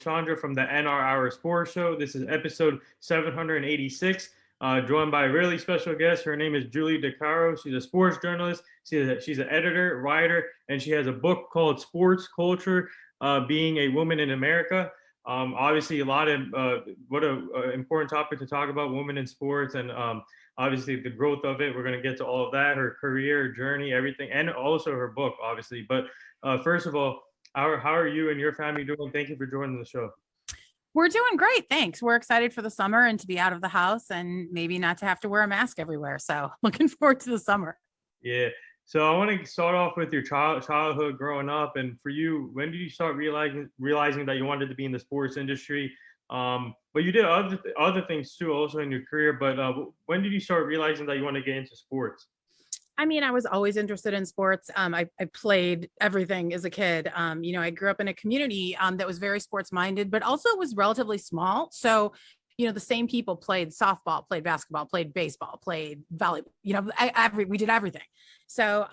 Chandra from the NR Hour Sports Show. This is episode 786, joined by a really special guest. Her name is Julie Dicaro. She's a sports journalist. She's an editor, writer, and she has a book called Sports Culture, Being a Woman in America. Obviously, a lot of what a important topic to talk about, women in sports, and obviously the growth of it. We're going to get to all of that, her career, journey, everything, and also her book, obviously. But first of all, how are you and your family doing? Thank you for joining the show. We're doing great. Thanks. We're excited for the summer and to be out of the house and maybe not to have to wear a mask everywhere. So looking forward to the summer. Yeah. So I want to start off with your childhood growing up. And for you, when did you start realizing that you wanted to be in the sports industry? But you did other things too, also in your career. But when did you start realizing that you want to get into sports? I mean, I was always interested in sports. I played everything as a kid. I grew up in a community that was very sports minded, but also was relatively small. So, the same people played softball, played basketball, played baseball, played volleyball, we did everything. So,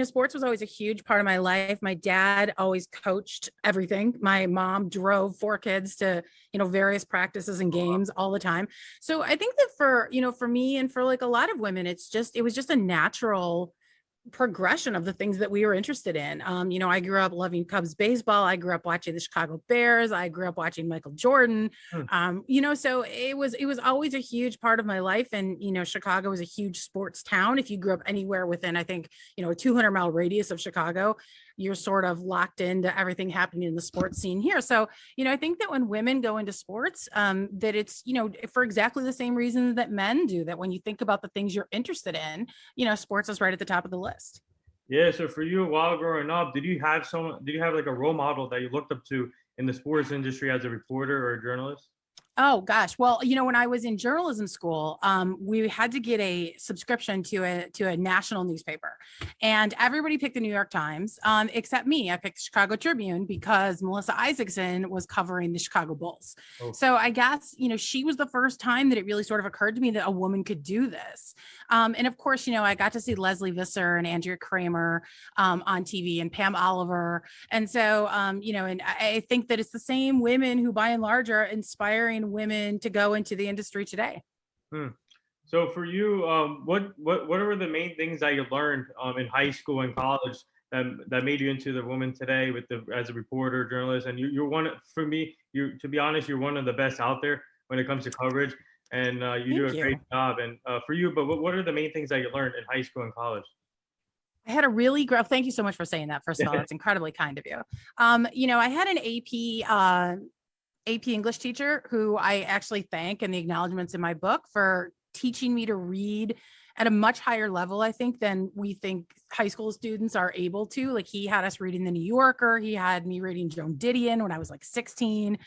sports was always a huge part of my life. My dad always coached everything. My mom drove 4 kids to, various practices and games all the time. So I think that for me and for like a lot of women, it was just a natural progression of the things that we were interested in. I grew up loving Cubs baseball. I grew up watching the Chicago Bears. I grew up watching Michael Jordan. So it was always a huge part of my life. And, Chicago is a huge sports town. If you grew up anywhere within, I think, a 200-mile radius of Chicago, you're sort of locked into everything happening in the sports scene here. So, I think that when women go into sports, that it's, for exactly the same reasons that men do, that when you think about the things you're interested in, sports is right at the top of the list. Yeah. So for you, while growing up, did you have like a role model that you looked up to in the sports industry as a reporter or a journalist? Oh gosh. Well, when I was in journalism school, we had to get a subscription to a national newspaper, and everybody picked the New York Times, except me. I picked Chicago Tribune because Melissa Isaacson was covering the Chicago Bulls. Oh. So I guess, she was the first time that it really sort of occurred to me that a woman could do this. And of course, I got to see Leslie Visser and Andrea Kramer on TV and Pam Oliver. And so, and I think that it's the same women who by and large are inspiring women to go into the industry today. So for you, what were the main things that you learned in high school and college that made you into the woman today as a reporter, journalist? And you're to be honest, you're one of the best out there when it comes to coverage, and you do a great job. And for you, but what are the main things that you learned in high school and college? I had a really great, thank you so much for saying that. First of all, that's incredibly kind of you. I had an AP English teacher who I actually thank in the acknowledgments in my book for teaching me to read at a much higher level, I think, than we think high school students are able to. Like, he had us reading the New Yorker. He had me reading Joan Didion when I was like 16.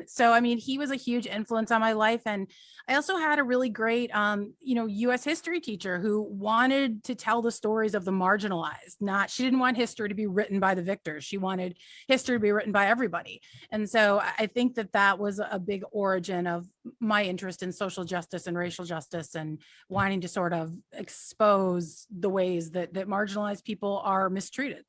So, I mean, he was a huge influence on my life. And I also had a really great, U.S. history teacher who wanted to tell the stories of the marginalized. She didn't want history to be written by the victors. She wanted history to be written by everybody. And so I think that was a big origin of my interest in social justice and racial justice, and wanting to sort of expose the ways that marginalized people are mistreated.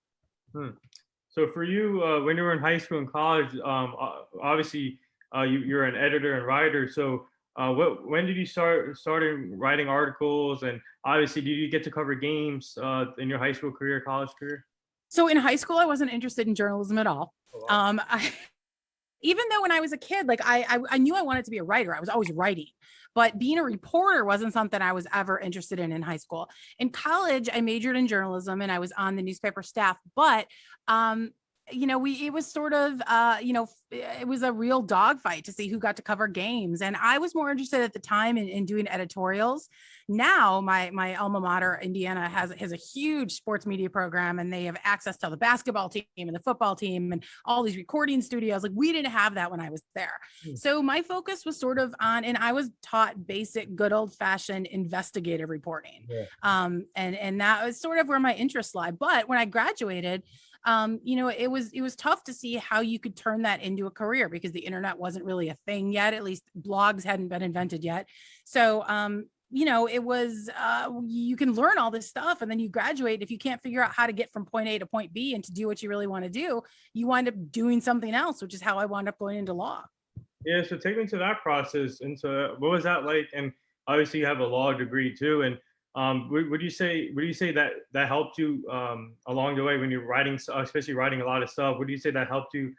So for you, when you were in high school and college, obviously you're an editor and writer. So when did you started writing articles? And obviously, did you get to cover games in your high school career, college career? So in high school, I wasn't interested in journalism at all. Oh, wow. Even though when I was a kid, like I knew I wanted to be a writer. I was always writing, but being a reporter wasn't something I was ever interested in high school. In college, I majored in journalism and I was on the newspaper staff, but it was sort of, it was a real dogfight to see who got to cover games. And I was more interested at the time in doing editorials. Now my alma mater, Indiana, has a huge sports media program, and they have access to the basketball team and the football team and all these recording studios. Like, we didn't have that when I was there. So my focus was sort of and I was taught basic, good old fashioned investigative reporting. And that was sort of where my interests lie. But when I graduated, it was tough to see how you could turn that into a career, because the internet wasn't really a thing yet. At least blogs hadn't been invented yet. So, it was, you can learn all this stuff and then you graduate. If you can't figure out how to get from point A to point B and to do what you really want to do, you wind up doing something else, which is how I wound up going into law. Yeah, so take me to that process. And so, what was that like? And obviously, you have a law degree too. And would you say that that helped you along the way when you're writing, especially writing a lot of stuff? Would you say that helped you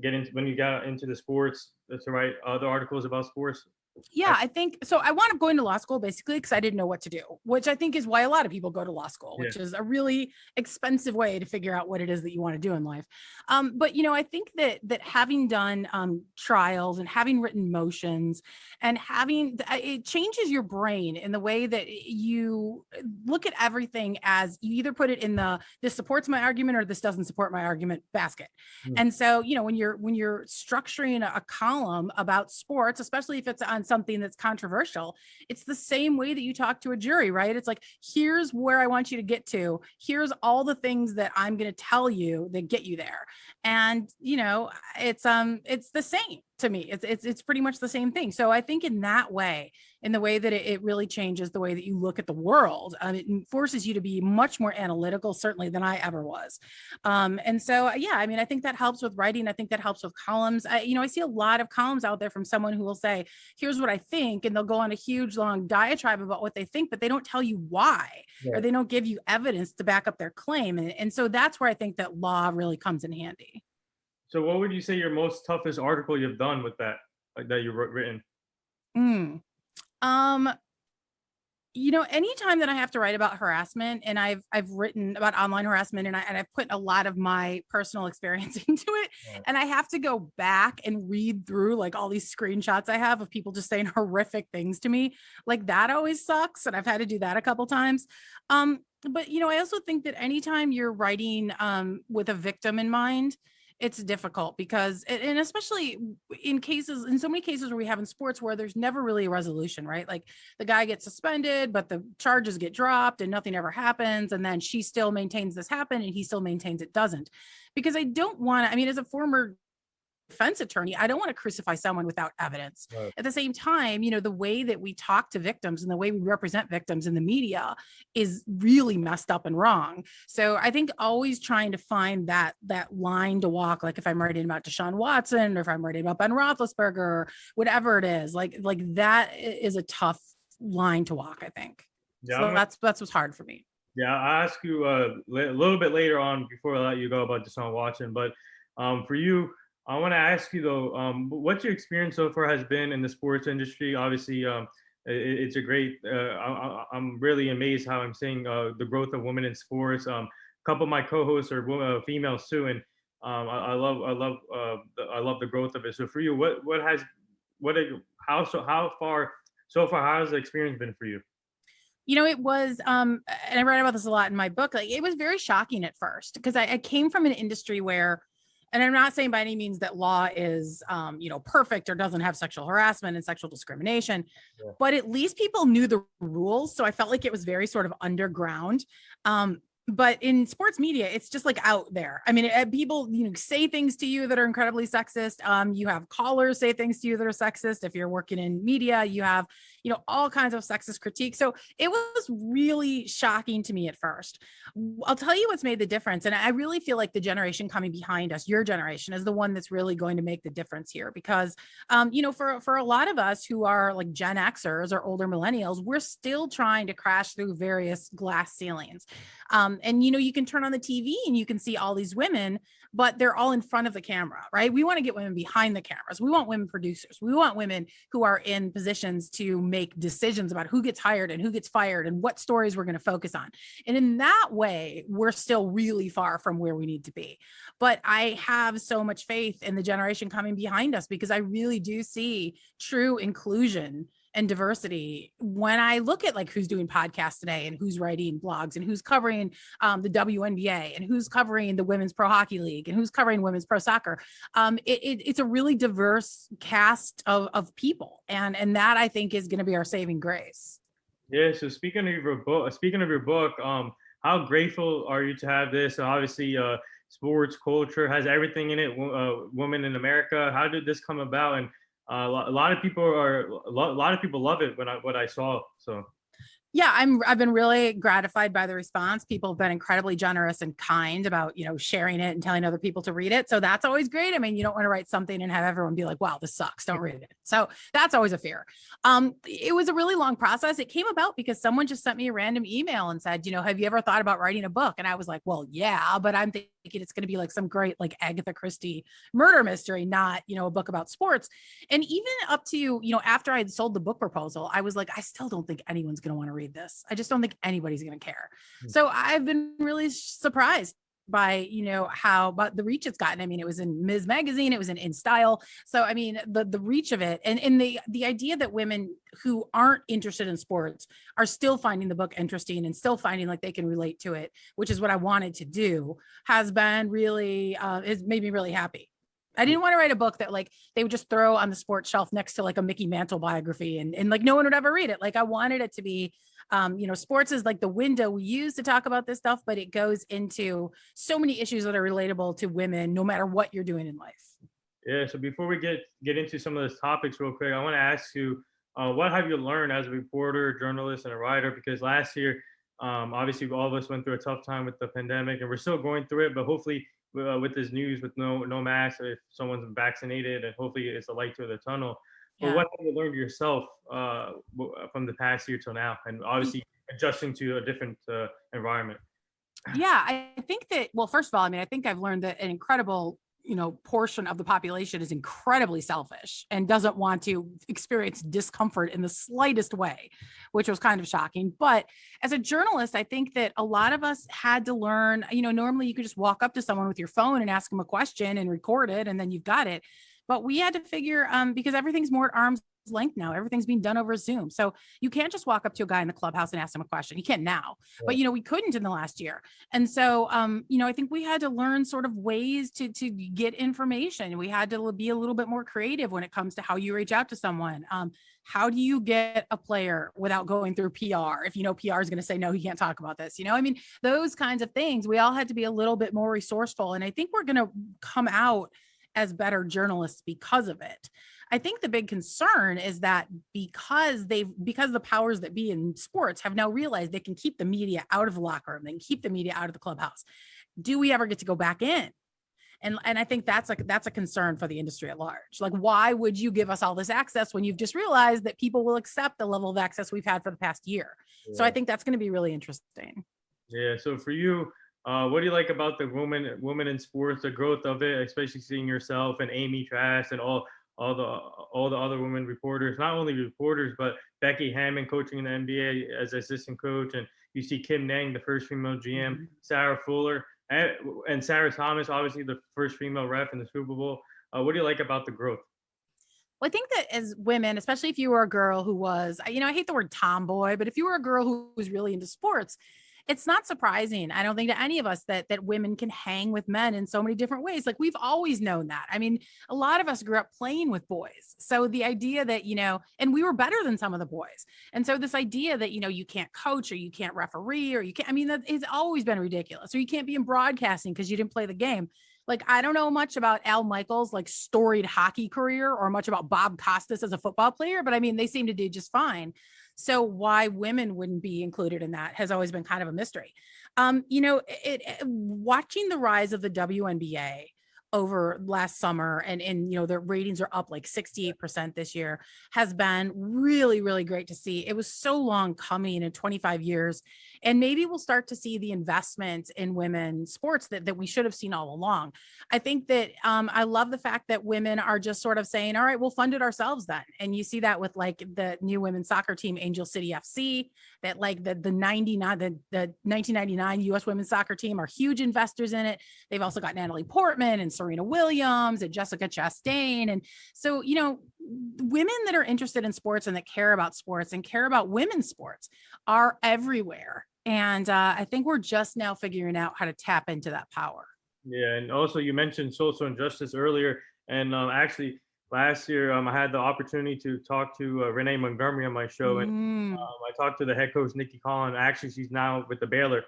get into when you got into the sports to write other articles about sports? Yeah, I think so. I wound up going to law school basically because I didn't know what to do, which I think is why a lot of people go to law school, Yeah. which is a really expensive way to figure out what it is that you want to do in life. But I think that having done trials and having written motions and having it changes your brain in the way that you look at everything as you either put it in the this supports my argument or this doesn't support my argument basket. Mm. And so when you're structuring a column about sports, especially if it's on something that's controversial, it's the same way that you talk to a jury, right? It's like, here's where I want you to get to. Here's all the things that I'm going to tell you that get you there. And, it's the same to me. It's pretty much the same thing. So I think in that way, in the way that it really changes the way that you look at the world, it forces you to be much more analytical, certainly than I ever was. And so, yeah, I think that helps with writing. I think that helps with columns. I see a lot of columns out there from someone who will say, here's what I think, and they'll go on a huge long diatribe about what they think, but they don't tell you why, or they don't give you evidence to back up their claim. And so that's where I think that law really comes in handy. So, what would you say your most toughest article you've done with that, like that you've written? Mm. Um, anytime that I have to write about harassment, and I've written about online harassment, and I've put a lot of my personal experience into it, Right. and I have to go back and read through like all these screenshots I have of people just saying horrific things to me, like that always sucks, and I've had to do that a couple times. But I also think that anytime you're writing with a victim in mind, it's difficult because, and especially in so many cases where we have in sports where there's never really a resolution, right? Like the guy gets suspended, but the charges get dropped and nothing ever happens. And then she still maintains this happened and he still maintains it doesn't. Because I don't want to, as a former defense attorney, I don't want to crucify someone without evidence. Right. At the same time, the way that we talk to victims and the way we represent victims in the media is really messed up and wrong. So I think always trying to find that line to walk, like if I'm writing about Deshaun Watson or if I'm writing about Ben Roethlisberger or whatever it is, like that is a tough line to walk, I think. Yeah, so that's what's hard for me. Yeah, I'll ask you a little bit later on before I let you go about Deshaun Watson. But for you, I want to ask you though, what your experience so far has been in the sports industry. Obviously, it's a great. I'm really amazed how I'm seeing the growth of women in sports. A couple of my co-hosts are females too, and I love the growth of it. So for you, how far so far how has the experience been for you? It was, and I write about this a lot in my book. Like, it was very shocking at first because I came from an industry where, and I'm not saying by any means that law is, perfect or doesn't have sexual harassment and sexual discrimination, Yeah. but at least people knew the rules. So I felt like it was very sort of underground. But in sports media, it's just like out there. People, say things to you that are incredibly sexist. You have callers say things to you that are sexist. If you're working in media, you have, all kinds of sexist critique. So it was really shocking to me at first. I'll tell you what's made the difference. And I really feel like the generation coming behind us, your generation, is the one that's really going to make the difference here. Because, for a lot of us who are like Gen Xers or older millennials, we're still trying to crash through various glass ceilings. And you can turn on the TV and you can see all these women, but they're all in front of the camera, right? We want to get women behind the cameras. We want women producers. We want women who are in positions to make decisions about who gets hired and who gets fired and what stories we're going to focus on. And in that way, we're still really far from where we need to be. But I have so much faith in the generation coming behind us because I really do see true inclusion and diversity when I look at like who's doing podcasts today and who's writing blogs and who's covering the WNBA and who's covering the Women's Pro Hockey League and who's covering Women's Pro Soccer. It's a really diverse cast of people, and that I think is going to be our saving grace. Yeah. So speaking of your book, how grateful are you to have this? Obviously, sports culture has everything in it. Women in America. How did this come about? And A lot of people a lot of people love it when what I saw. So Yeah, I've been really gratified by the response. People have been incredibly generous and kind about, sharing it and telling other people to read it. So that's always great. I mean, you don't want to write something and have everyone be like, wow, this sucks, don't read it. So that's always a fear. It was a really long process. It came about because someone just sent me a random email and said, have you ever thought about writing a book? And I was like, well, yeah, but I'm thinking it's going to be like some great like Agatha Christie murder mystery, not, a book about sports. And even up to, after I had sold the book proposal, I was like, I still don't think anyone's going to want to read this. I just don't think anybody's going to care. So I've been really surprised by, how but the reach it's gotten. I mean, it was in Ms. Magazine, it was in Style. So I mean, the reach of it and the idea that women who aren't interested in sports are still finding the book interesting and still finding like they can relate to it, which is what I wanted to do, has been really has made me really happy. I didn't want to write a book that like they would just throw on the sports shelf next to like a Mickey Mantle biography and like no one would ever read it. Like I wanted it to be, sports is like the window we use to talk about this stuff, but it goes into so many issues that are relatable to women, no matter what you're doing in life. yeah. So before we get into some of those topics real quick, I want to ask you, what have you learned as a reporter, journalist, and a writer? Because last year, obviously, all of us went through a tough time with the pandemic, and we're still going through it. But hopefully, with this news, with no mask, if someone's vaccinated, and hopefully it's a light to the tunnel. But Yeah. what have you learned yourself from the past year till now, and obviously adjusting to a different environment? Yeah, I think that, well, first of all, I mean, I think I've learned that an incredible, portion of the population is incredibly selfish and doesn't want to experience discomfort in the slightest way, which was kind of shocking. But as a journalist, I think that a lot of us had to learn, normally you could just walk up to someone with your phone and ask them a question and record it, and then you've got it. But we had to figure, because everything's more at arm's length now, everything's being done over Zoom. So you can't just walk up to a guy in the clubhouse and ask him a question. You can now, but we couldn't in the last year. And so, I think we had to learn sort of ways to get information. We had to be a little bit more creative when it comes to how you reach out to someone. How do you get a player without going through PR? If PR is going to say, no, you can't talk about this, I mean, those kinds of things, we all had to be a little bit more resourceful. And I think we're going to come out as better journalists because of it. I think the big concern is that because the powers that be in sports have now realized they can keep the media out of the locker room, they can keep the media out of the clubhouse. Do we ever get to go back in? And I think that's a concern for the industry at large. Like, why would you give us all this access when you've just realized that people will accept the level of access we've had for the past year? Yeah. So I think that's going to be really interesting. Yeah. So for you, what do you like about the women in sports, the growth of it, especially seeing yourself and Amy Trask and all the other women reporters, not only reporters, but Becky Hammond coaching in the NBA as assistant coach, and you see Kim Nang, the first female GM, Sarah Fuller, and Sarah Thomas, obviously the first female ref in the Super Bowl. What do you like about the growth? Well, I think that as women, especially if you were a girl who was, I hate the word tomboy, but if you were a girl who was really into sports, it's not surprising, I don't think, to any of us that women can hang with men in so many different ways. Like, we've always known that. I mean, a lot of us grew up playing with boys. So the idea that, and we were better than some of the boys. And so this idea that, you can't coach or you can't referee or you can't, I mean, that it's always been ridiculous. Or you can't be in broadcasting because you didn't play the game. Like, I don't know much about Al Michaels' like storied hockey career or much about Bob Costas as a football player, but I mean, they seem to do just fine. So why women wouldn't be included in that has always been kind of a mystery. Watching the rise of the WNBA over last summer and their ratings are up like 68% this year has been really, really great to see. It was so long coming in 25 years. And maybe we'll start to see the investment in women's sports that we should have seen all along. I think that I love the fact that women are just sort of saying, all right, we'll fund it ourselves then. And you see that with like the new women's soccer team, Angel City FC, that like the 1999 US women's soccer team are huge investors in it. They've also got Natalie Portman and Serena Williams and Jessica Chastain. And so, women that are interested in sports and that care about sports and care about women's sports are everywhere. And I think we're just now figuring out how to tap into that power. Yeah, and also you mentioned social injustice earlier, and actually last year I had the opportunity to talk to Renee Montgomery on my show, and I talked to the head coach Nikki Collin. Actually, she's now with the Baylor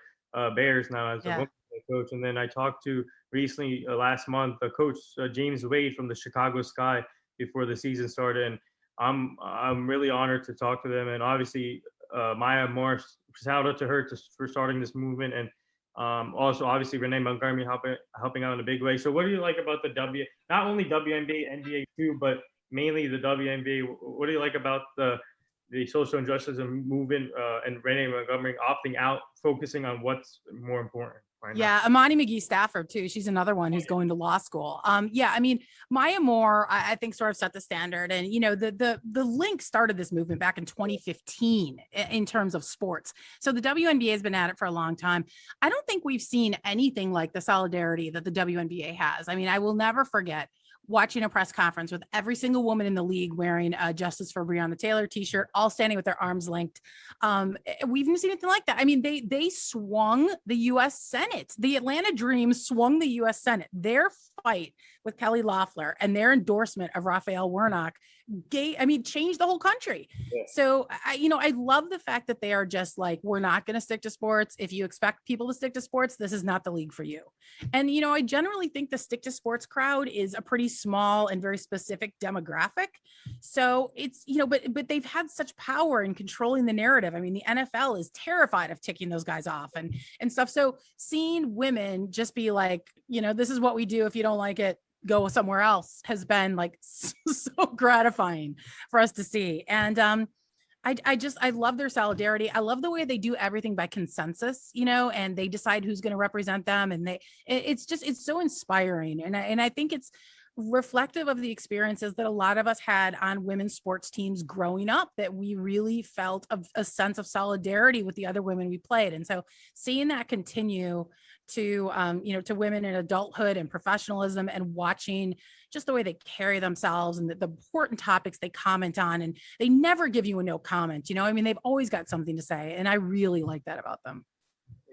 Bears now as a women's coach, and then I talked to recently last month the coach James Wade from the Chicago Sky. before the season started, and I'm really honored to talk to them. And obviously, Maya Morris, shout out to her for starting this movement, and also obviously Renee Montgomery helping out in a big way. So what do you like about the not only WNBA, NBA too, but mainly the WNBA? What do you like about the social injustice movement, and Renee Montgomery opting out, focusing on what's more important right now? Yeah, Amani McGee Stafford too. She's another one who's going to law school. Yeah, I mean, Maya Moore, I think sort of set the standard, and the link started this movement back in 2015 in terms of sports. So the WNBA has been at it for a long time. I don't think we've seen anything like the solidarity that the WNBA has. I mean, I will never forget watching a press conference with every single woman in the league wearing a Justice for Breonna Taylor t-shirt, all standing with their arms linked. We've never seen anything like that. I mean, they swung the U.S. Senate. The Atlanta Dream swung the U.S. Senate. Their fight with Kelly Loeffler and their endorsement of Raphael Warnock changed the whole country. Yeah. So I love the fact that they are just like, we're not going to stick to sports. If you expect people to stick to sports, this is not the league for you. And, I generally think the stick to sports crowd is a pretty small and very specific demographic. So it's, but they've had such power in controlling the narrative. I mean, the NFL is terrified of ticking those guys off and stuff. So seeing women just be like, this is what we do. If you don't like it, go somewhere else, has been like so gratifying for us to see. And I love their solidarity. I love the way they do everything by consensus, and they decide who's going to represent them. And it's so inspiring. And I think it's reflective of the experiences that a lot of us had on women's sports teams growing up, that we really felt a sense of solidarity with the other women we played. And so seeing that continue to women in adulthood and professionalism, and watching just the way they carry themselves and the important topics they comment on, and they never give you a no comment, they've always got something to say. And I really like that about them.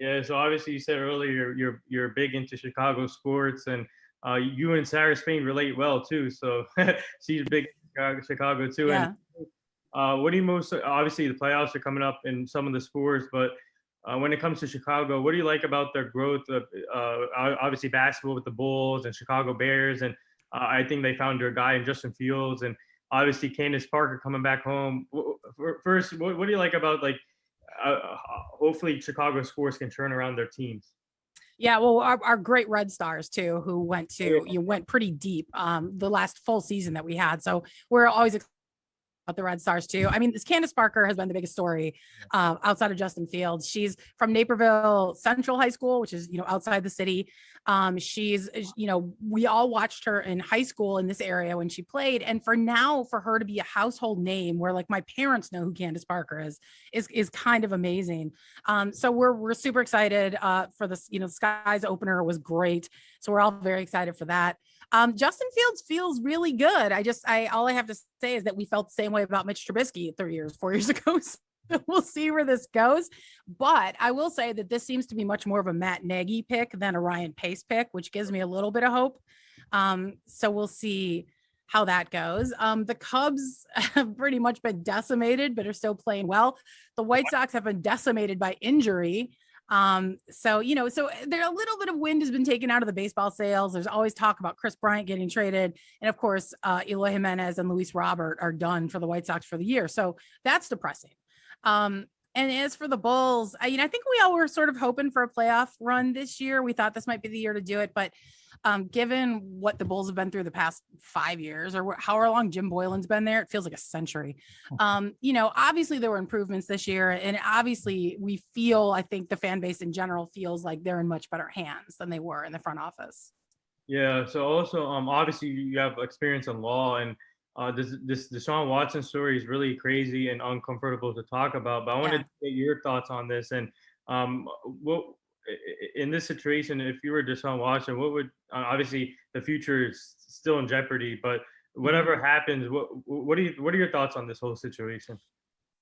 Yeah. So obviously you said earlier, you're big into Chicago sports, and you and Sarah Spain relate well too. So she's big in Chicago too. Yeah. And what do you obviously the playoffs are coming up in some of the sports, but when it comes to Chicago, what do you like about their growth? Obviously basketball with the Bulls and Chicago Bears. And I think they found their guy in Justin Fields, and obviously Candace Parker coming back home. First, what do you like about hopefully Chicago sports can turn around their teams? Yeah, well, our great Red Stars too, who went pretty deep the last full season that we had. So we're always excited about the Red Stars too. I mean, this Candace Parker has been the biggest story outside of Justin Fields. She's from Naperville Central High School, which is outside the city. She's we all watched her in high school in this area when she played, and for her to be a household name where like my parents know who Candace Parker is kind of amazing. So we're super excited for this. Sky's opener was great, so we're all very excited for that. Justin Fields feels really good. All I have to say is that we felt the same way about Mitch Trubisky 4 years ago. So we'll see where this goes. But I will say that this seems to be much more of a Matt Nagy pick than a Ryan Pace pick, which gives me a little bit of hope. So we'll see how that goes. The Cubs have pretty much been decimated, but are still playing well. The White Sox have been decimated by injury. So there a little bit of wind has been taken out of the baseball sails. There's always talk about Chris Bryant getting traded. And of course, Eloy Jimenez and Luis Robert are done for the White Sox for the year. So that's depressing. And as for the Bulls, I think we all were sort of hoping for a playoff run this year. We thought this might be the year to do it, but given what the Bulls have been through the past 5 years, or however long Jim Boylan's been there, it feels like a century. Obviously there were improvements this year, and obviously I think the fan base in general feels like they're in much better hands than they were in the front office. Yeah. So also, obviously you have experience in law, and this Deshaun Watson story is really crazy and uncomfortable to talk about. But I wanted to get your thoughts on this. And what in this situation, if you were Deshaun Watson, what would obviously the future is still in jeopardy, but whatever happens, what are your thoughts on this whole situation?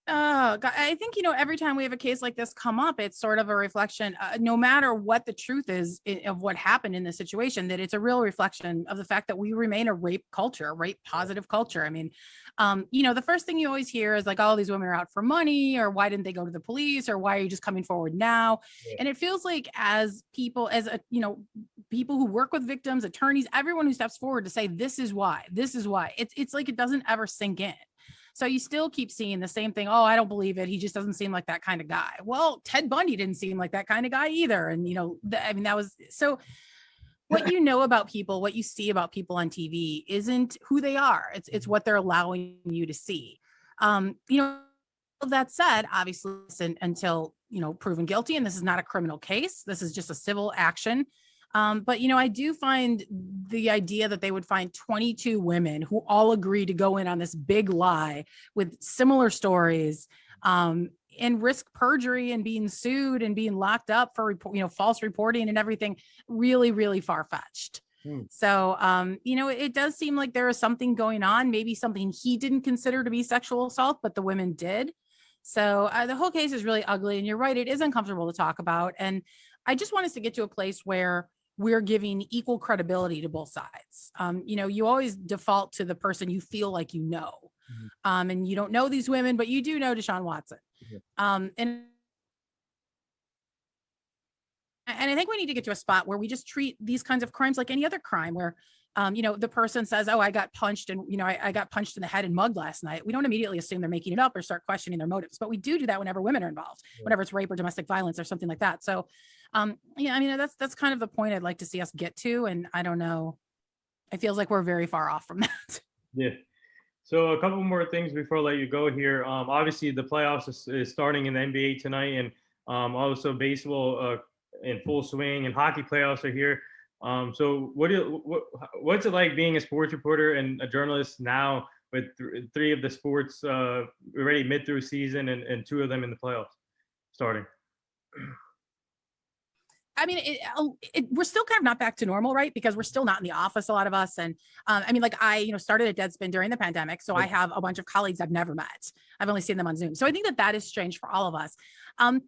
Oh, God, I think, every time we have a case like this come up, it's sort of a reflection, no matter what the truth is of what happened in the situation, that it's a real reflection of the fact that we remain a rape culture, a rape positive culture. I mean, the first thing you always hear is like, oh, these women are out for money, or why didn't they go to the police, or why are you just coming forward now? Yeah. And it feels like as people, people who work with victims, attorneys, everyone who steps forward to say, this is why, it's like it doesn't ever sink in. So you still keep seeing the same thing. Oh, I don't believe it. He just doesn't seem like that kind of guy. Well, Ted Bundy didn't seem like that kind of guy either. And, that was so what you know about people, what you see about people on TV isn't who they are. It's what they're allowing you to see. That said, obviously, until, proven guilty, and this is not a criminal case, this is just a civil action. But I do find the idea that they would find 22 women who all agree to go in on this big lie with similar stories, and risk perjury and being sued and being locked up for false reporting and everything, really, really far-fetched. So, it does seem like there is something going on, maybe something he didn't consider to be sexual assault, but the women did. So the whole case is really ugly, and you're right, it is uncomfortable to talk about. And I just want us to get to a place where we're giving equal credibility to both sides. You always default to the person you feel like and you don't know these women, but you do know Deshaun Watson. And I think we need to get to a spot where we just treat these kinds of crimes like any other crime, where, the person says, oh, I got punched and, I got punched in the head and mugged last night. We don't immediately assume they're making it up or start questioning their motives, but we do that whenever women are involved, whenever it's rape or domestic violence or something like that. So, that's kind of the point I'd like to see us get to. And I don't know, it feels like we're very far off from that. Yeah. So a couple more things before I let you go here. Obviously, the playoffs is starting in the NBA tonight, and also baseball in full swing, and hockey playoffs are here. So what's it like being a sports reporter and a journalist now with three of the sports already mid through season, and two of them in the playoffs starting? I mean, we're still kind of not back to normal, right? Because we're still not in the office, a lot of us. And I started at Deadspin during the pandemic. So I have a bunch of colleagues I've never met. I've only seen them on Zoom. So I think that is strange for all of us.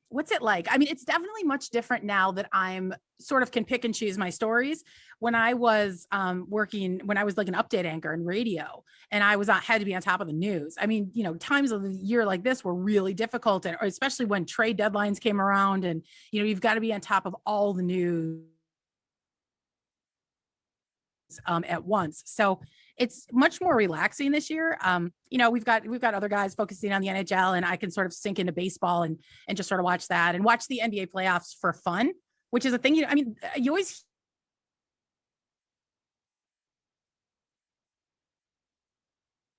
What's it like? I mean, it's definitely much different now that I'm sort of can pick and choose my stories. When I was when I was like an update anchor in radio, and I had to be on top of the news. I mean, times of the year like this were really difficult, and especially when trade deadlines came around, and you've got to be on top of all the news at once. So it's much more relaxing this year. We've got other guys focusing on the NHL, and I can sort of sink into baseball and just sort of watch that and watch the NBA playoffs for fun, which is a thing. You always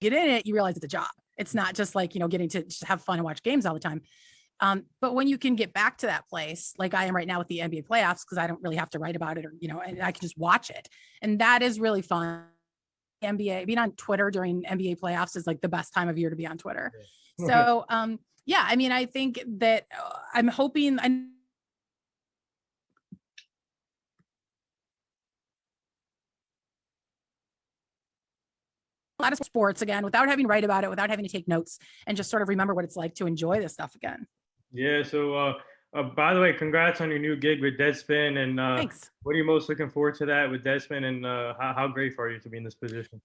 get in it, you realize it's a job. It's not just like, getting to just have fun and watch games all the time. But when you can get back to that place, like I am right now with the NBA playoffs, because I don't really have to write about it, or, and I can just watch it. And that is really fun. NBA, being on Twitter during NBA playoffs is like the best time of year to be on Twitter. So, I think that I'm hoping a lot of sports again, without having to write about it, without having to take notes, and just sort of remember what it's like to enjoy this stuff again. Yeah. So, by the way, congrats on your new gig with Deadspin. And Thanks. what are you most looking forward to that with Deadspin? And how grateful are you to be in this position?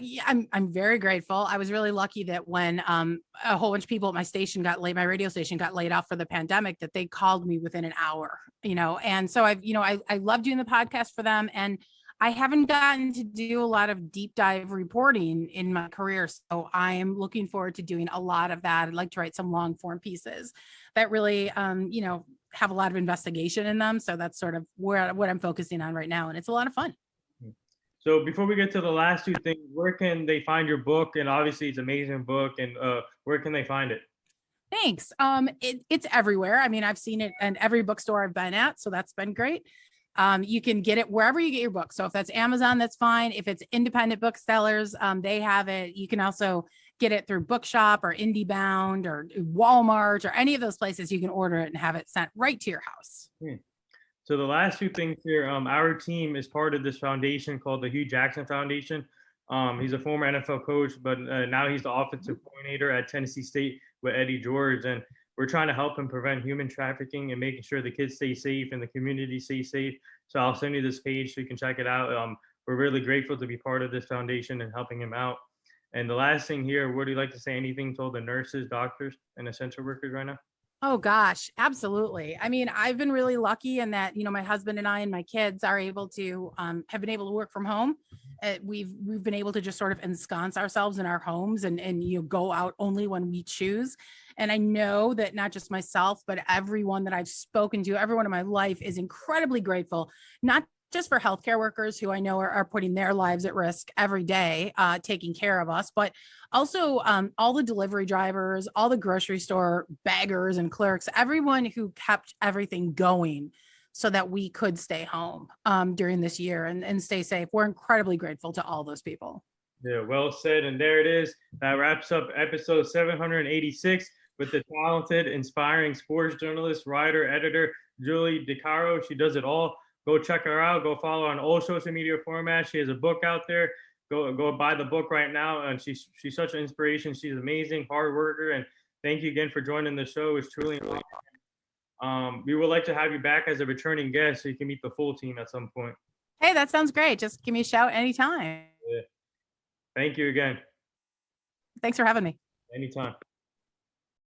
Yeah, I'm very grateful. I was really lucky that when a whole bunch of people at my radio station got laid off for the pandemic, that they called me within an hour, and so I love doing the podcast for them. And I haven't gotten to do a lot of deep dive reporting in my career. So I am looking forward to doing a lot of that. I'd like to write some long form pieces that really, have a lot of investigation in them. So that's sort of what I'm focusing on right now. And it's a lot of fun. So before we get to the last two things, where can they find your book? And obviously it's an amazing book, and where can they find it? Thanks. It's everywhere. I mean, I've seen it in every bookstore I've been at, so that's been great. You can get it wherever you get your books. So if that's Amazon, that's fine. If it's independent booksellers, they have it. You can also get it through Bookshop or IndieBound or Walmart or any of those places. You can order it and have it sent right to your house. So the last two things here, our team is part of this foundation called the Hugh Jackson Foundation. He's a former NFL coach, but now he's the offensive coordinator at Tennessee State. with Eddie George, and we're trying to help him prevent human trafficking and making sure the kids stay safe and the community stays safe. So I'll send you this page so you can check it out. We're really grateful to be part of this foundation and helping him out. And the last thing here, would you like to say anything to all the nurses, doctors, and essential workers right now? Oh gosh, absolutely. I mean, I've been really lucky in that, my husband and I and my kids are able to have been able to work from home. We've been able to just sort of ensconce ourselves in our homes and go out only when we choose. And I know that not just myself, but everyone that I've spoken to, everyone in my life is incredibly grateful, not just for healthcare workers who I know are putting their lives at risk every day, taking care of us, but also all the delivery drivers, all the grocery store baggers and clerks, everyone who kept everything going so that we could stay home during this year and stay safe. We're incredibly grateful to all those people. Yeah, well said. And there it is. That wraps up episode 786 with the talented, inspiring sports journalist, writer, editor, Julie Dicaro. She does it all. Go check her out. Go follow her on all social media formats. She has a book out there. Go buy the book right now. And she's such an inspiration. She's amazing, hard worker. And thank you again for joining the show. It's truly we would like to have you back as a returning guest so you can meet the full team at some point. Hey, that sounds great. Just give me a shout anytime. Yeah. Thank you again. Thanks for having me. Anytime.